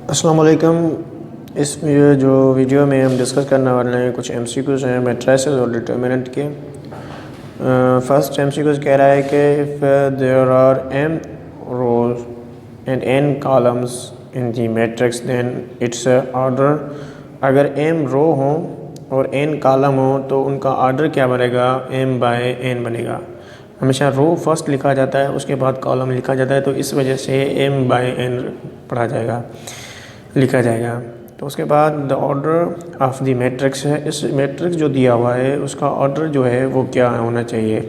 अस्सलाम वालेकुम। इस जो वीडियो में हम डिस्कस करने वाले हैं कुछ एमसीक्यूज़ हैं मैट्रिसेस और डिटर्मिनेंट के। फर्स्ट एमसीक्यूज़ कह रहा है कि if there are m rows and n columns in the matrix then it's order. अगर m रो हों और n कॉलम हो तो उनका ऑर्डर क्या बनेगा? m बाय n बनेगा। हमेशा रो फर्स्ट लिखा जाता है, उसके बाद कॉलम लिखा जाता है, तो इस वजह से m बाय n पढ़ा जाएगा, लिखा जाएगा। तो उसके बाद the order of the matrix है, इस मैट्रिक्स जो दिया हुआ है उसका ऑर्डर जो है वो क्या होना चाहिए।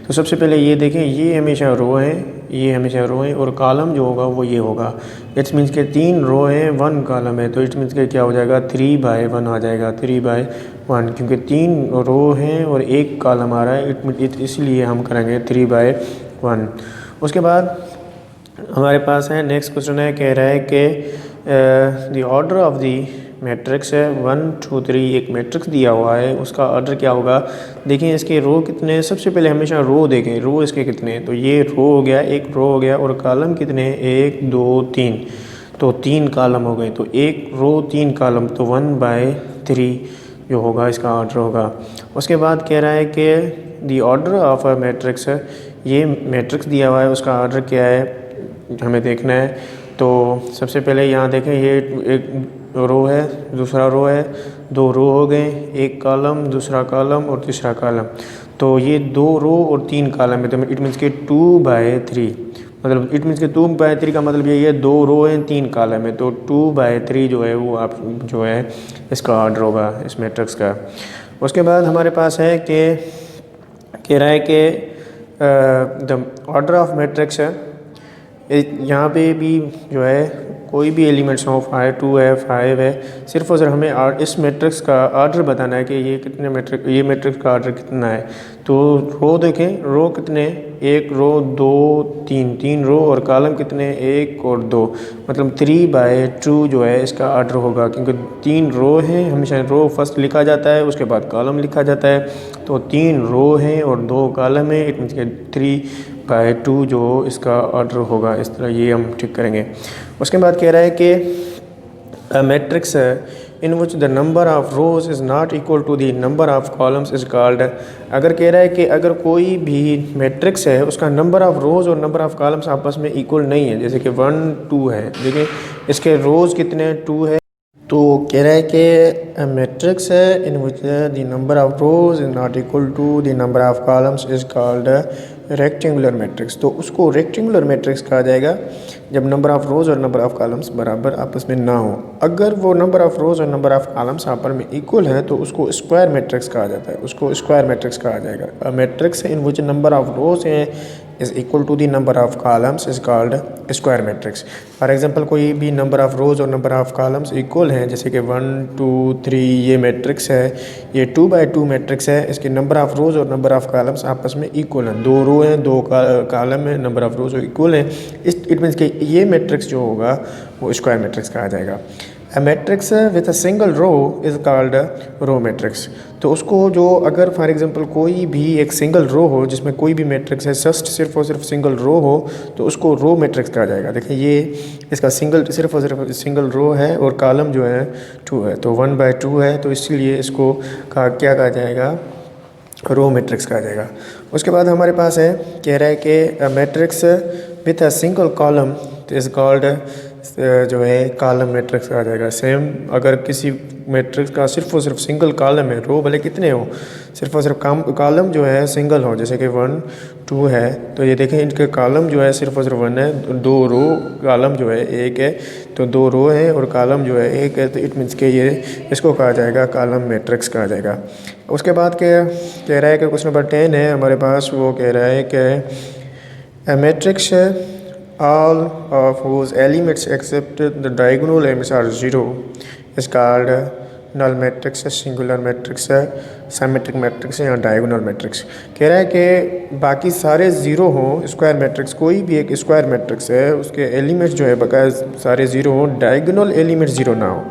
तो सबसे पहले ये देखें, ये हमेशा रो है, ये हमेशा रो है, और कॉलम जो होगा वो ये होगा। इट्स मीन्स के 3 रो हैं 1 कॉलम है, तो इट्स मीन्स के क्या हो जाएगा? 3 बाय 1 आ जाएगा, 3 बाय 1, क्योंकि 3 रो हैं और 1 कॉलम आ रहा है, इसलिए हम करेंगे 3 बाय 1। उसके बाद हमारे पास है नेक्स्ट क्वेश्चन है, कह रहा है कि the order of the matrix है 1 2 3, एक मैट्रिक्स दिया हुआ है, उसका ऑर्डर क्या होगा। देखिए इसके रो कितने, सबसे पहले हमेशा रो देखें, रो इसके कितने, तो ये रो हो गया, एक रो हो गया, और कॉलम कितने, 1 2 3, तो 3 कॉलम हो गए, तो एक रो 3 कॉलम, तो 1 बाय 3 जो होगा इसका ऑर्डर होगा। उसके बाद कह रहा है कि the order of a matrix है, ये मैट्रिक्स दिया हुआ है, उसका ऑर्डर क्या है हमें देखना है। तो सबसे पहले यहाँ देखें, ये एक रो है, दूसरा रो है, 2 रो हो गए, एक कॉलम, दूसरा कॉलम और तीसरा कॉलम, तो ये 2 रो और 3 कॉलम है, तो इट मीन्स के 2 बाय 3, मतलब इट मीन्स के 2 बाय 3 का मतलब ये 2 रो हैं 3 कॉलम है, तो 2 बाय 3 जो है वो आप जो है इसका ऑर्डर होगा इस मैट्रिक्स का। उसके बाद हमारे पास है कि कह रहा है कि द ऑर्डर ऑफ मैट्रिक्स है, यहाँ पे भी जो है कोई भी एलिमेंट्स हो, 5 2 है 5 है, सिर्फ और सिर्फ हमें इस मैट्रिक्स का ऑर्डर बताना है कि ये कितने मैट्रिक्स, ये मैट्रिक्स का ऑर्डर कितना है। तो रो देखें, रो कितने, एक रो 2 3, 3 रो, और कॉलम कितने, 1 और 2, मतलब 3 बाय 2 जो है इसका ऑर्डर होगा, क्योंकि 3 रो हैं, हमेशा रो फर्स्ट लिखा जाता है, उसके बाद कॉलम लिखा जाता है, तो 3 रो हैं और 2 कॉलम है, इट मीन्स के 3 बाय 2 जो इसका ऑर्डर होगा। इस तरह ये हम ठीक करेंगे। उसके बाद कह रहा है कि matrix in which the number of rows is not equal to the number of columns is called. अगर कह रहा है कि अगर कोई भी मैट्रिक्स है उसका नंबर ऑफ़ रोज और नंबर ऑफ़ कॉलम्स आपस में इक्वल नहीं है, जैसे कि 1 2 है, देखिए इसके रोज़ कितने 2 है, तो कह रहा है कि मैट्रिक्स है in which the number of rows is not equal to the number of columns is called rectangular matrix. तो उसको रेक्टेंगुलर मैट्रिक्स कहा जाएगा जब नंबर ऑफ़ रोज़ और नंबर ऑफ़ कॉलम्स बराबर आपस में ना हो। अगर वो नंबर ऑफ़ रोज़ और नंबर ऑफ़ कॉलम्स आपस में इक्वल है तो उसको स्क्वायर मैट्रिक्स कहा जाता है, उसको स्क्वायर मैट्रिक्स कहा जाएगा। A matrix in which number of rows है is equal to the number of columns is called square matrix. For example कोई भी नंबर ऑफ़ रोज़ और नंबर ऑफ़ कॉलम्स इक्वल हैं, जैसे कि 1 2 3 ये मैट्रिक्स है, ये 2 बाय 2 मैट्रिक्स है, इसके नंबर ऑफ़ रोज़ और नंबर ऑफ़ कॉलम्स आपस में इक्वल हैं, 2 रो हैं 2 कॉलम है, नंबर ऑफ़ रोज़ इक्वल हैं, इट मीन्स कि ये मैट्रिक्स जो होगा वो स्क्वायर मैट्रिक्स कहा जाएगा। A matrix with a single row is called row matrix. तो उसको जो अगर फॉर एग्जांपल कोई भी एक सिंगल रो हो जिसमें कोई भी मैट्रिक्स है, जस्ट सिर्फ और सिर्फ सिंगल रो हो, तो उसको रो मैट्रिक्स कहा जाएगा। देखिए ये इसका सिर्फ और सिर्फ सिंगल रो है और कॉलम जो है 2 है, तो 1 बाय 2 है, तो इसीलिए इसको क्या कहा जाएगा? रो मैट्रिक्स कहा जाएगा। उसके बाद हमारे पास है, कह रहा है कि matrix with a single column is called जो है कॉलम मैट्रिक्स कहा जाएगा। सेम अगर किसी मैट्रिक्स का सिर्फ और सिर्फ सिंगल कॉलम है, रो भले कितने हो, सिर्फ और सिर्फ कॉलम जो है सिंगल हो, जैसे कि 1 2 है, तो ये देखें इनके कॉलम जो है सिर्फ और सिर्फ 1 है, 2 रो, कॉलम जो है 1 है, तो 2 रो है और कॉलम जो है 1 है, तो इट मीन्स के ये इसको कहा जाएगा कॉलम मैट्रिक्स कहा जाएगा। उसके बाद कह रहा है कि क्वेश्चन नंबर 10 है हमारे पास, वो कह रहा है कि matrix all of whose elements except the diagonal elements are 0 is called null matrix, singular matrix, symmetric matrix या diagonal matrix। कह रहा है कि बाकी सारे ज़ीरो हों, स्क्वायर मैट्रिक्स कोई भी एक स्क्वायर मैट्रिक्स है उसके एलिमेंट्स जो है बकाया सारे ज़ीरो हों, डायगोनल एलिमेंट ज़ीरो ना हो,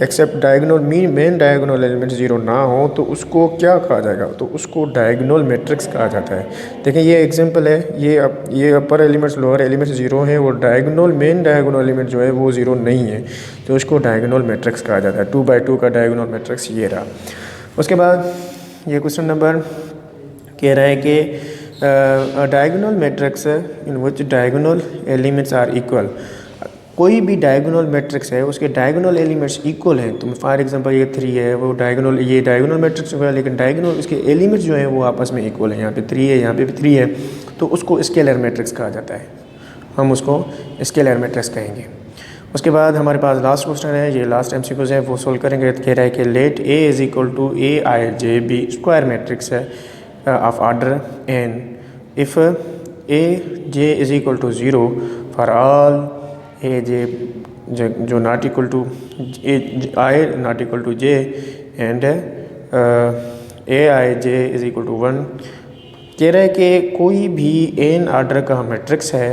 except diagonal main diagonal element zero ना हो तो उसको क्या कहा जाएगा, तो उसको डायगोनल मैट्रिक्स कहा जाता है। देखिए ये एग्जांपल है, ये अपर एलिमेंट्स लोअर एलिमेंट्स ज़ीरो है और डायगोनल मेन डायगोनल एलिमेंट जो है वो ज़ीरो नहीं है, तो उसको डायगोनल मैट्रिक्स कहा जाता है। 2 by 2 का डायगोनल मैट्रिक्स ये रहा। उसके बाद ये क्वेश्चन नंबर कह रहा है कि diagonal matrix in which diagonal elements are equal. कोई भी डायगोनल मैट्रिक्स है उसके डायगोनल एलिमेंट्स इक्वल हैं, तो फॉर एग्जांपल ये 3 है, वो डायगोनल ये डायगोनल मैट्रिक्स हुआ, लेकिन डायगोनल इसके एलिमेंट्स जो हैं वो आपस में इक्वल हैं। यहाँ पे 3 है, यहाँ पे भी 3 है, तो उसको स्केलर मैट्रिक्स कहा जाता है, हम उसको स्केलर मैट्रिक्स कहेंगे। उसके बाद हमारे पास लास्ट क्वेश्चन है, ये लास्ट एमसीक्यूज है, वो सोल्व करेंगे। कह रहा है कि let a is equal to a i j be square matrix है of order n if a j is equal to 0 for all a j जो not equal to i not equal to j and a i j is equal to 1। कह रहा है कि कोई भी N order का matrix है,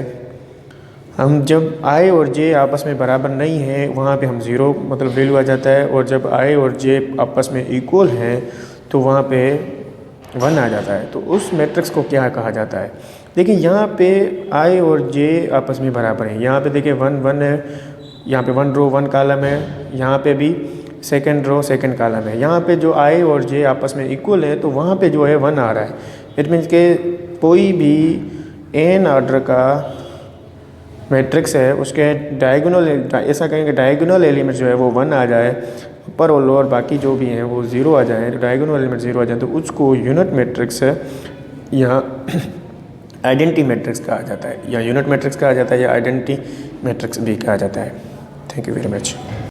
हम जब आई और जे आपस में बराबर नहीं है वहाँ पे हम ज़ीरो मतलब वैल्यू आ जाता है, और जब आई और जे आपस में इक्वल हैं तो वहाँ पे 1 आ जाता है। तो उस मैट्रिक्स को क्या कहा जाता है? देखिए यहाँ पे आई और जे आपस में बराबर हैं, यहाँ पे देखिए 1 1 है, यहाँ पे 1 रो 1 कॉलम है, यहाँ पे भी सेकंड रो सेकंड कॉलम है। यहाँ पे जो आई और जे आपस में इक्वल है तो वहाँ पे जो है 1 आ रहा है। इट मीन्स के कोई भी एन ऑर्डर का मैट्रिक्स है उसके डायगोनल, ऐसा कहेंगे डायगोनल एलिमेंट जो है वो 1 आ जाए, ऊपर और लोअर बाकी जो भी हैं वो 0 आ जाए, डायगोनल एलिमेंट 0 आ जाए, तो उसको यूनिट मैट्रिक्स या आइडेंटिटी मैट्रिक्स कहा जाता है, या यूनिट मैट्रिक्स कहा जाता है, या आइडेंटिटी मैट्रिक्स भी कहा जाता है। Thank you very much.